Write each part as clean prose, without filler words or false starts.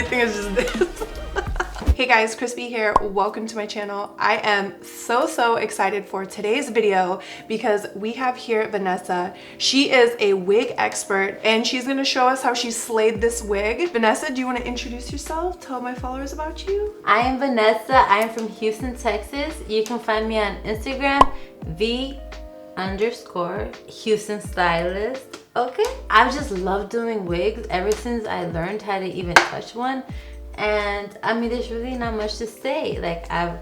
Everything is just this. Hey guys, Chrisspy here. Welcome to my channel. I am so excited for today's video because we have here Vanessa. She is a wig expert and she's gonna show us how she slayed this wig. Vanessa, do you want to introduce yourself? Tell my followers about you. I am Vanessa. I am from Houston, Texas. You can find me on Instagram, V_Houston Stylist. Okay. I've just loved doing wigs ever since I learned how to even touch one. And I mean, there's really not much to say. Like I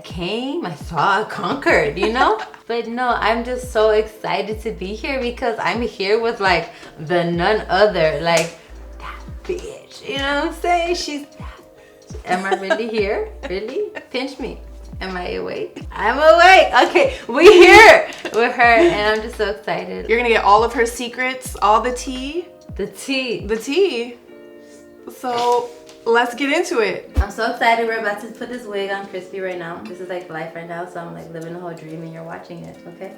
came, I saw, I conquered, you know? But no, I'm just so excited to be here because I'm here with like the none other, like that bitch. You know what I'm saying? She's that bitch. Am I really here? Really? Pinch me. Am I awake? I'm awake. Okay, we here with her and I'm just so excited. You're gonna get all of her secrets, all the tea. The tea. The tea. So let's get into it. I'm so excited. We're about to put this wig on Chrisspy right now. This is like life right now, so I'm like living the whole dream and you're watching it, okay?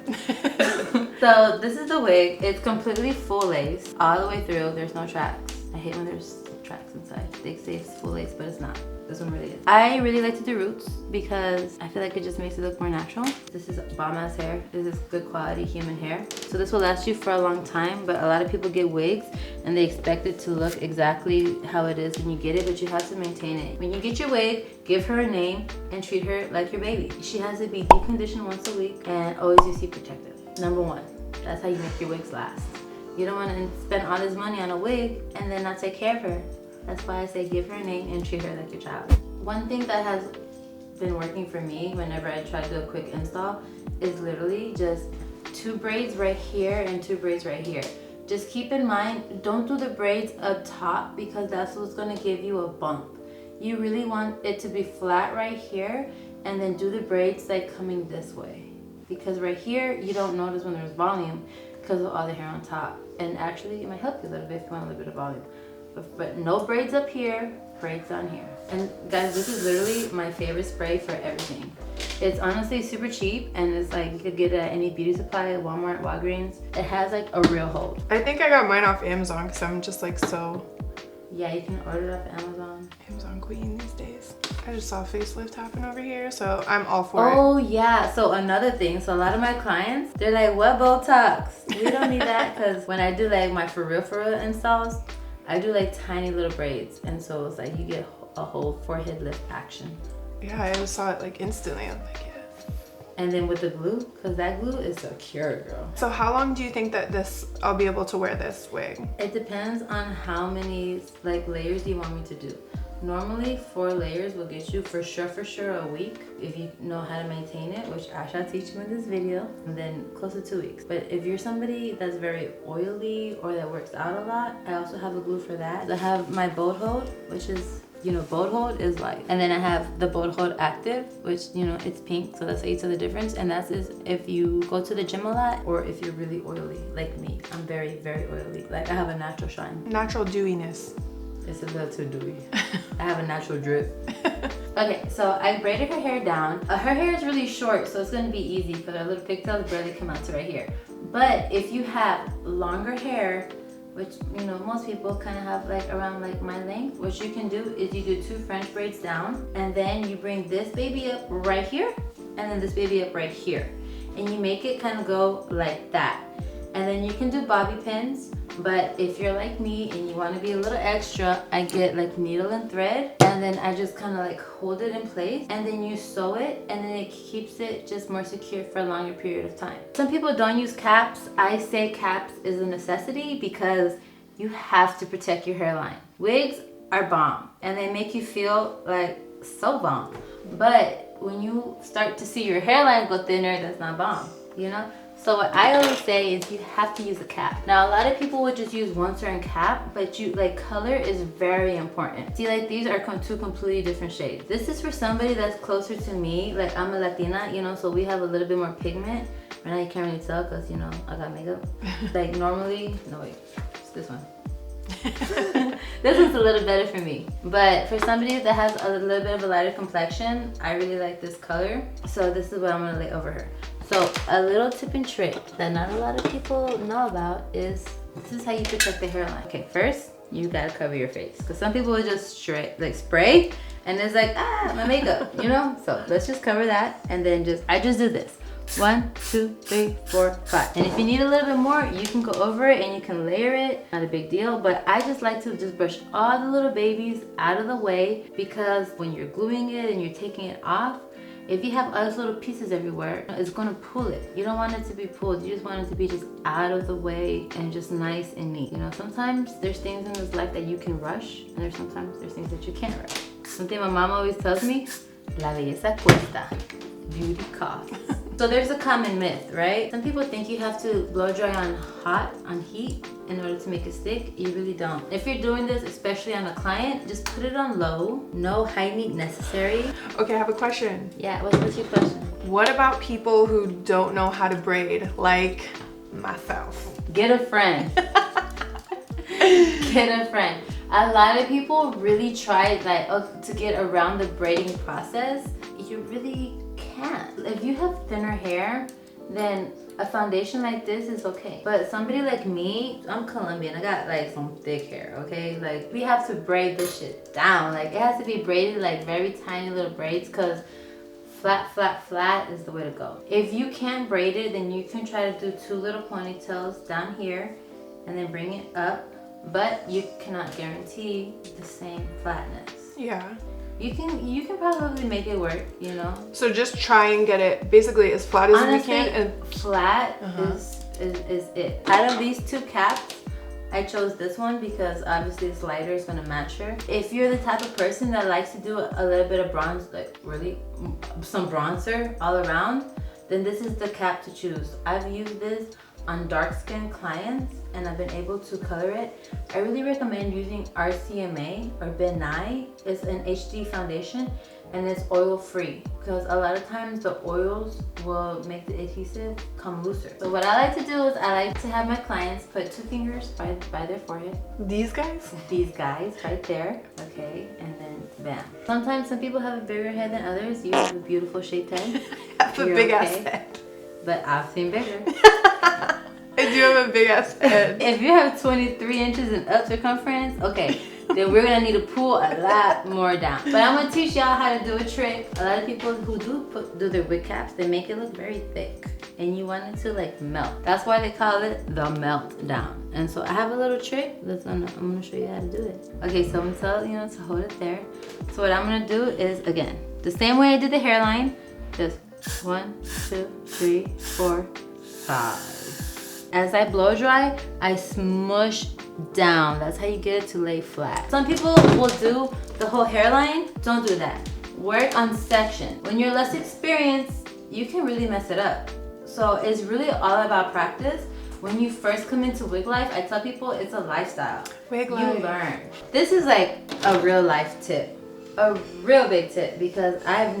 So this is the wig. It's completely full lace all the way through. There's no tracks. I hate when there's tracks inside. They say it's full lace, but it's not. This one really is. I really like to do roots because I feel like it just makes it look more natural. This is bomb ass hair. This is good quality human hair. So this will last you for a long time, but a lot of people get wigs and they expect it to look exactly how it is when you get it, but you have to maintain it. When you get your wig, give her a name and treat her like your baby. She has to be deep conditioned once a week and always UC protected. Number one, that's how you make your wigs last. You don't want to spend all this money on a wig and then not take care of her. That's why I say give her a name and treat her like your child. One thing that has been working for me whenever I try to do a quick install is literally just 2 braids right here and 2 braids right here. Just keep in mind, don't do the braids up top because that's what's gonna give you a bump. You really want it to be flat right here and then do the braids like coming this way. Because right here, you don't notice when there's volume because of all the hair on top. And actually, it might help you a little bit if you want a little bit of volume. But no braids up here, braids down here. And guys, this is literally my favorite spray for everything. It's honestly super cheap and it's like you could get it at any beauty supply, Walmart, Walgreens. It has like a real hold. I think I got mine off Amazon because I'm just like so... Yeah, you can order it off Amazon. Amazon queen these days. I just saw a facelift happen over here, so I'm all for it. Oh yeah, so another thing. So a lot of my clients, they're like, what Botox? We don't need that because when I do like my for real installs, I do like tiny little braids, and so it's like you get a whole forehead lift action. Yeah, I just saw it like instantly. I'm like, yeah. And then with the glue, because that glue is secure, girl. So how long do you think that I'll be able to wear this wig? It depends on how many like layers you want me to do. Normally 4 layers will get you for sure a week if you know how to maintain it, which I shall teach you in this video, and then close to 2 weeks. But if you're somebody that's very oily or that works out a lot, I also have a glue for that. I have my Bold Hold, which is, you know, Bold Hold is light. And then I have the Bold Hold Active, which, you know, it's pink, so that's how you tell the difference. And that's if you go to the gym a lot or if you're really oily, like me. I'm very oily. Like I have a natural shine. Natural dewiness. It's a little too dewy. I have a natural drip. Okay, so I braided her hair down. Her hair is really short, so it's gonna be easy because her little pigtails barely come out to right here. But if you have longer hair, which, you know, most people kind of have like around like my length, what you can do is you do 2 French braids down, and then you bring this baby up right here, and then this baby up right here. And you make it kind of go like that. And then you can do bobby pins. But if you're like me and you want to be a little extra, I get like needle and thread, and then I just kind of like hold it in place, and then you sew it, and then it keeps it just more secure for a longer period of time. Some people don't use caps. I say caps is a necessity because you have to protect your hairline. Wigs are bomb and they make you feel like so bomb. But when you start to see your hairline go thinner, that's not bomb, you know? So what I always say is you have to use a cap. Now a lot of people would just use one certain cap, but you like color is very important. See, like these are 2 completely different shades. This is for somebody that's closer to me. Like I'm a Latina, you know, so we have a little bit more pigment. Right now you can't really tell because, you know, I got makeup. Like normally, no wait, it's this one. This one's a little better for me. But for somebody that has a little bit of a lighter complexion, I really like this color. So this is what I'm gonna lay over her. So a little tip and trick that not a lot of people know about is this is how you protect the hairline. Okay, first you gotta cover your face. Because some people will just spray and it's like, ah, my makeup, you know? So let's just cover that and then I just do this. 1, 2, 3, 4, 5. And if you need a little bit more, you can go over it and you can layer it. Not a big deal, but I just like to just brush all the little babies out of the way, because when you're gluing it and you're taking it off, if you have other little pieces everywhere, it's gonna pull it. You don't want it to be pulled. You just want it to be just out of the way and just nice and neat. You know, sometimes there's things in this life that you can rush, and sometimes there's things that you can't rush. Something my mom always tells me, la belleza cuesta, beauty costs. So there's a common myth, right? Some people think you have to blow dry on heat in order to make it stick. You really don't. If you're doing this, especially on a client, just put it on low. No high heat necessary. Okay, I have a question. Yeah, what's your question? What about people who don't know how to braid, like myself? Get a friend. Get a friend. A lot of people really try to get around the braiding process. You really can't. If you have thinner hair, then a foundation like this is okay. But somebody like me, I'm Colombian, I got like some thick hair, okay? Like, we have to braid this shit down. Like, it has to be braided like very tiny little braids, because flat, flat, flat is the way to go. If you can't braid it, then you can try to do 2 little ponytails down here and then bring it up, but you cannot guarantee the same flatness. Yeah. You can probably make it work, you know? So just try and get it basically as flat as honestly, you can. And flat is it. Out of these 2 caps, I chose this one because obviously this lighter is gonna match her. If you're the type of person that likes to do a little bit of bronze, like really some bronzer all around, then this is the cap to choose. I've used this on dark skinned clients and I've been able to color it. I really recommend using RCMA or Ben Nye. It's an HD foundation and it's oil free, because a lot of times the oils will make the adhesive come looser. So what I like to do is I like to have my clients put 2 fingers by their forehead. These guys? These guys right there, okay, and then bam. Sometimes some people have a bigger head than others. You have a beautiful shaped head. I have a big ass head. But I've seen bigger. I do have a big ass head. If you have 23 inches in up circumference, okay, then we're gonna need to pull a lot more down. But I'm gonna teach y'all how to do a trick. A lot of people who do their wig caps, they make it look very thick, and you want it to like melt. That's why they call it the melt down. And so I have a little trick. I'm gonna show you how to do it. Okay, so I'm gonna tell you to hold it there. So what I'm gonna do is, again, the same way I did the hairline, just 1, 2, 3, 4, 5. As I blow dry, I smush down. That's how you get it to lay flat. Some people will do the whole hairline. Don't do that. Work on section. When you're less experienced, you can really mess it up. So it's really all about practice. When you first come into wig life, I tell people it's a lifestyle. Wig life. You learn. This is like a real life tip. A real big tip, because I've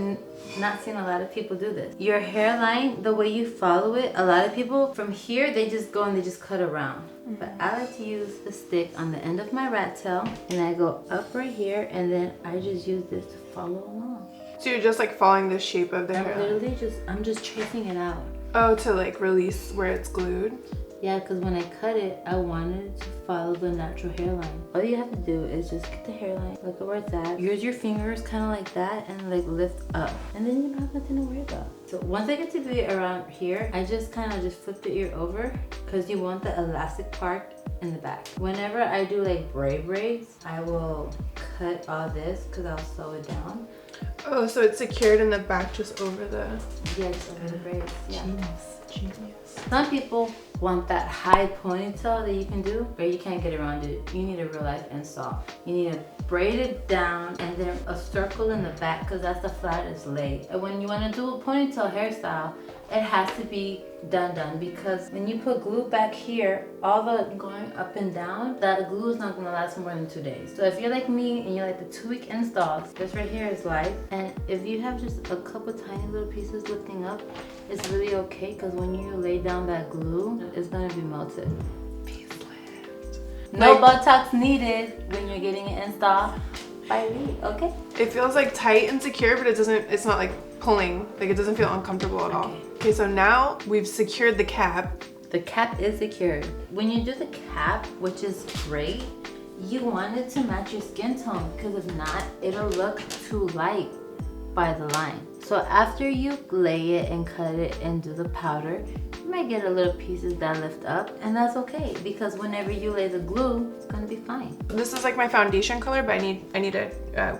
not seen a lot of people do this. Your hairline, the way you follow it, a lot of people from here, they just go and they just cut around. But I like to use the stick on the end of my rat tail, and I go up right here, and then I just use this to follow along. So you're just like following the shape of the hair? I'm just tracing it out. Oh, to like release where it's glued? Yeah, because when I cut it, I wanted to follow the natural hairline. All you have to do is just get the hairline, look at where it's at. Use your fingers kind of like that and like lift up. And then you don't have nothing to worry about. So once I get to be around here, I just kind of just flip the ear over, because you want the elastic part in the back. Whenever I do like braids, I will cut all this because I'll sew it down. Oh, so it's secured in the back just over the... Yes, over the braids. Yeah. Genius. Some people want that high ponytail that you can do, but you can't get around it. You need a real life install. You need to braid it down and then a circle in the back, because that's the flattest lay. And when you want to do a ponytail hairstyle, it has to be done, because when you put glue back here, all the going up and down, that glue is not going to last more than 2 days. So if you're like me and you like the 2-week installs, this right here is light. And if you have just a couple tiny little pieces lifting up, it's really okay, because when you lay down that glue, it's going to be melted. No Botox needed when you're getting an install by me, okay? It feels like tight and secure, but it's not like pulling. Like, it doesn't feel uncomfortable at all. Okay, so now we've secured the cap. The cap is secured. When you do the cap, which is great, you want it to match your skin tone, because if not, it'll look too light by the line. So after you lay it and cut it and do the powder, you might get a little pieces that lift up, and that's okay, because whenever you lay the glue, it's gonna be fine. This is like my foundation color, but I need to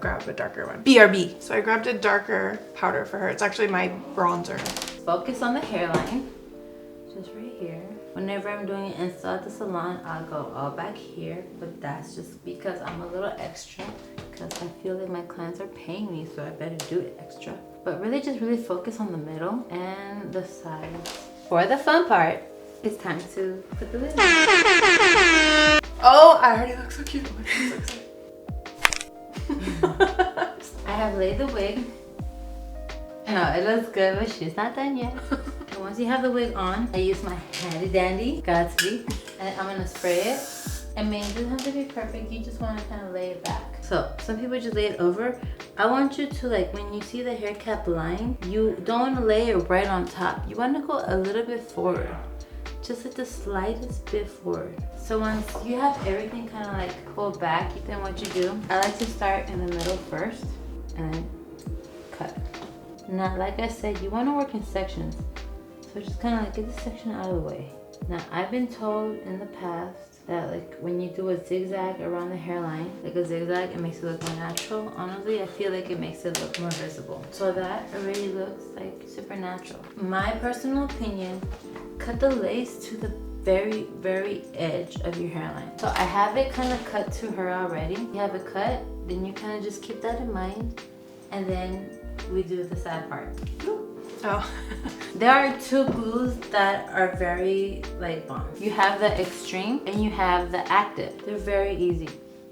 grab a darker one. BRB. So I grabbed a darker powder for her. It's actually my bronzer. Focus on the hairline, just right here. Whenever I'm doing an install at the salon, I'll go all back here, but that's just because I'm a little extra, because I feel like my clients are paying me, so I better do it extra. But really just really focus on the middle and the sides. For the fun part, it's time to put the lid on. Oh, I already look so cute. I'm so excited. I have laid the wig. No, it looks good, but she's not done yet. And once you have the wig on, I use my handy dandy Gatsby, and I'm gonna spray it. I mean, it doesn't have to be perfect. You just want to kind of lay it back. So some people just lay it over. I want you to, like, when you see the hair cap line, you don't want to lay it right on top. You want to go a little bit forward, just like the slightest bit forward. So once you have everything kind of like pulled back, then what you do, I like to start in the middle first and then cut. Now, like I said, you want to work in sections. So just kind of like get this section out of the way. Now, I've been told in the past that like when you do a zigzag around the hairline, like a zigzag, it makes it look more natural. Honestly, I feel like it makes it look more visible. So that already looks like super natural. My personal opinion, cut the lace to the very, very edge of your hairline. So I have it kind of cut to her already. You have it cut, then you kind of just keep that in mind, and then we do the side part. Oh. There are two glues that are very like bomb. You have the extreme and you have the active. They're very easy.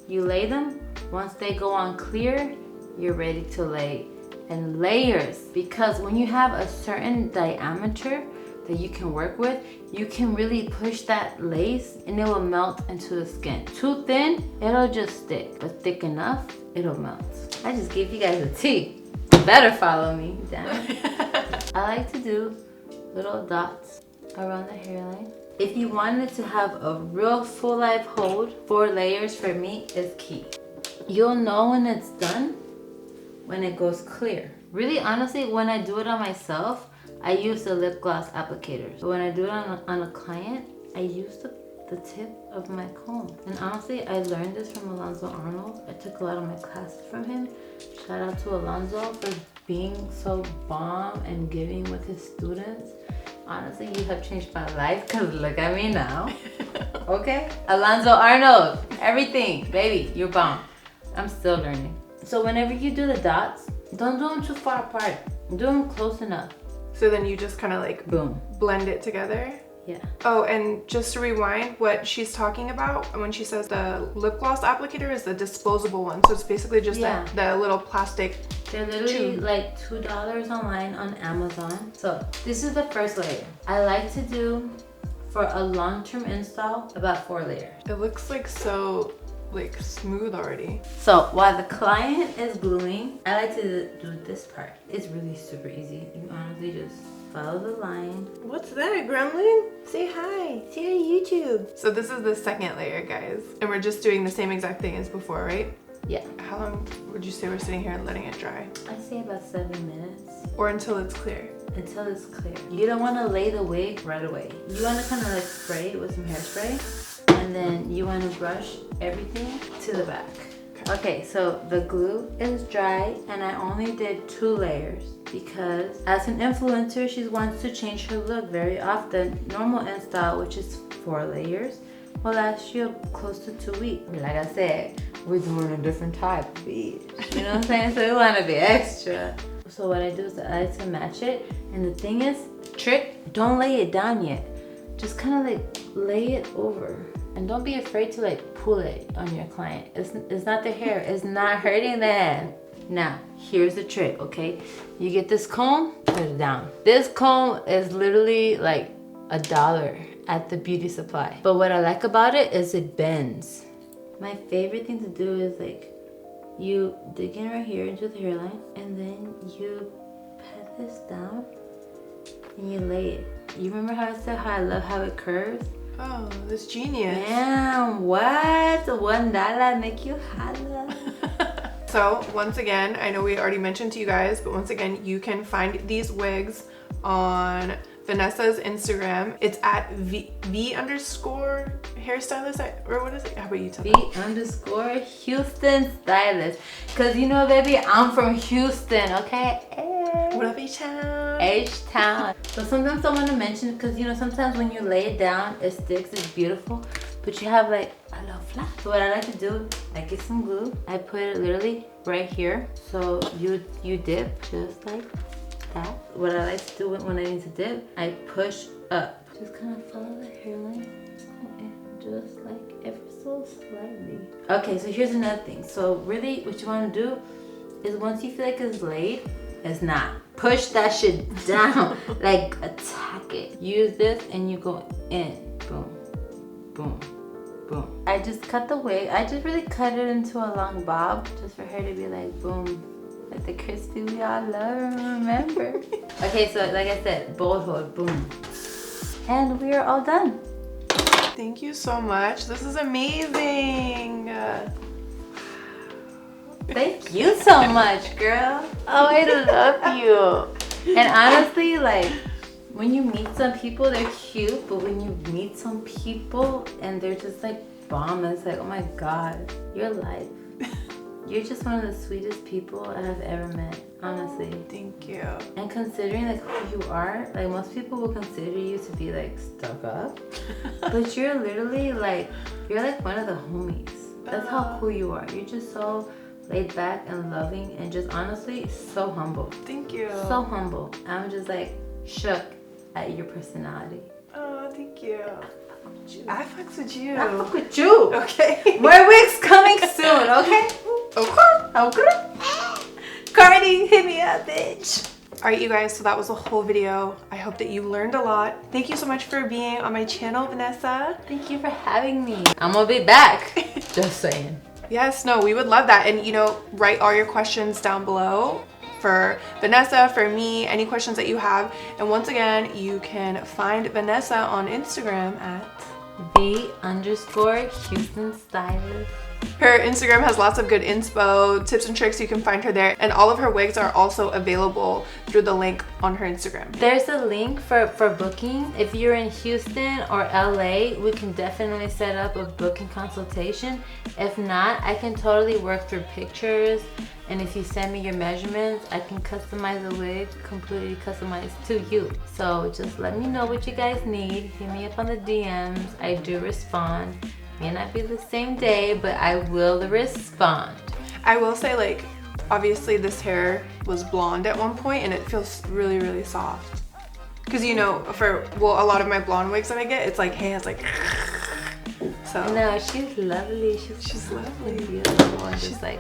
You lay them, once they go on clear, you're ready to lay in layers. Because when you have a certain diameter that you can work with, you can really push that lace and it will melt into the skin. Too thin, it'll just stick, but thick enough, it'll melt. I just gave you guys a tea. You better follow me, damn it. I like to do little dots around the hairline. If you wanted to have a real full life hold, 4 layers for me is key. You'll know when it's done when it goes clear. Really, honestly, when I do it on myself, I use the lip gloss applicator. But when I do it on a client, I use the tip of my comb. And honestly, I learned this from Alonzo Arnold. I took a lot of my classes from him. Shout out to Alonzo for being so bomb and giving with his students. Honestly, you have changed my life, because look at me now. Okay? Alonzo Arnold, everything. Baby, you're bomb. I'm still learning. So whenever you do the dots, don't do them too far apart. Do them close enough. So then you just kind of like boom, blend it together? Yeah. Oh, and just to rewind, what she's talking about when she says the lip gloss applicator is the disposable one. So it's basically just the little plastic. They're literally like $2 online on Amazon. So this is the first layer. I like to do, for a long-term install, about 4 layers. It looks like so like smooth already. So while the client is gluing, I like to do this part. It's really super easy. You honestly just follow the line. What's that, Gremlin? Say hi. Say hi to YouTube. So this is the second layer, guys. And we're just doing the same exact thing as before, right? Yeah. How long would you say we're sitting here and letting it dry? I'd say about 7 minutes. Or until it's clear? Until it's clear. You don't want to lay the wig right away. You want to kind of like spray it with some hairspray. And then you want to brush everything to the back. Okay, so the glue is dry and I only did 2 layers because as an influencer, she wants to change her look very often. Normal install, which is 4 layers, will last you close to 2 weeks. Like I said, we're doing a different type, bitch. You know what I'm saying? So we want to be extra. So what I do is I like to match it. And the thing is, trick, don't lay it down yet. Just kind of like lay it over. And don't be afraid to like pull it on your client. It's not their hair. It's not hurting them. Now, here's the trick, okay? You get this comb, put it down. This comb is literally like $1 at the beauty supply. But what I like about it is it bends. My favorite thing to do is like, you dig in right here into the hairline and then you pat this down and you lay it. You remember how I said how I love how it curves? Oh, that's genius. Damn, what? $1 make you holla. So once again, I know we already mentioned to you guys, but once again, you can find these wigs on Vanessa's Instagram. It's at V underscore hairstylist, or what is it? How about you tell V underscore Houston stylist. Cause you know, baby, I'm from Houston, okay? What up, H-Town? H-Town. So sometimes I want to mention, because you know, sometimes when you lay it down, it sticks, it's beautiful, but you have like a little flap. So what I like to do, I get some glue, I put it literally right here. So you dip just like that. What I like to do when I need to dip, I push up. Just kind of follow the hairline, just like ever so slightly. Okay, so here's another thing. So really what you want to do is once you feel like it's laid, it's not. Push that shit down, like attack it. Use this and you go in, boom, boom, boom. I just cut the wig. I just really cut it into a long bob just for her to be like boom, like the Chrisspy we all love and remember. Okay, so like I said, bold hold, boom. And we are all done. Thank you so much. This is amazing. Thank you so much, girl. Oh, I love you. And honestly, like, when you meet some people, they're cute, but when you meet some people and they're just like bomb, it's like, oh my God, you're life. You're just one of the sweetest people I have ever met, honestly. Thank you. And considering like who you are, like most people will consider you to be like stuck up, but you're literally like, you're like one of the homies. That's how cool you are. You're just so laid back and loving and just honestly so humble. Thank you. So humble. I'm just like shook at your personality. Oh, thank you. I fucks with you. I fuck with you. Okay. More wigs coming soon, okay? Okay. Cardi, hit me up, bitch. All right, you guys, so that was the whole video. I hope that you learned a lot. Thank you so much for being on my channel, Vanessa. Thank you for having me. I'm gonna be back. Just saying. Yes, no, we would love that. And you know, write all your questions down below for Vanessa, for me, any questions that you have. And once again, you can find Vanessa on Instagram at V underscore Houston stylist. Her Instagram has lots of good inspo, tips and tricks. You can find her there. And all of her wigs are also available through the link on her Instagram. There's a link for booking. If you're in Houston or LA, we can definitely set up a booking consultation. If not, I can totally work through pictures. And if you send me your measurements, I can customize the wig, completely customized to you. So just let me know what you guys need. Hit me up on the DMs. I do respond. May not be the same day, but I will respond. I will say, like, obviously this hair was blonde at one point and it feels really, really soft. Cause you know, a lot of my blonde wigs that I get, it's like hands like, so. No, she's lovely. She's lovely. Beautiful and just life.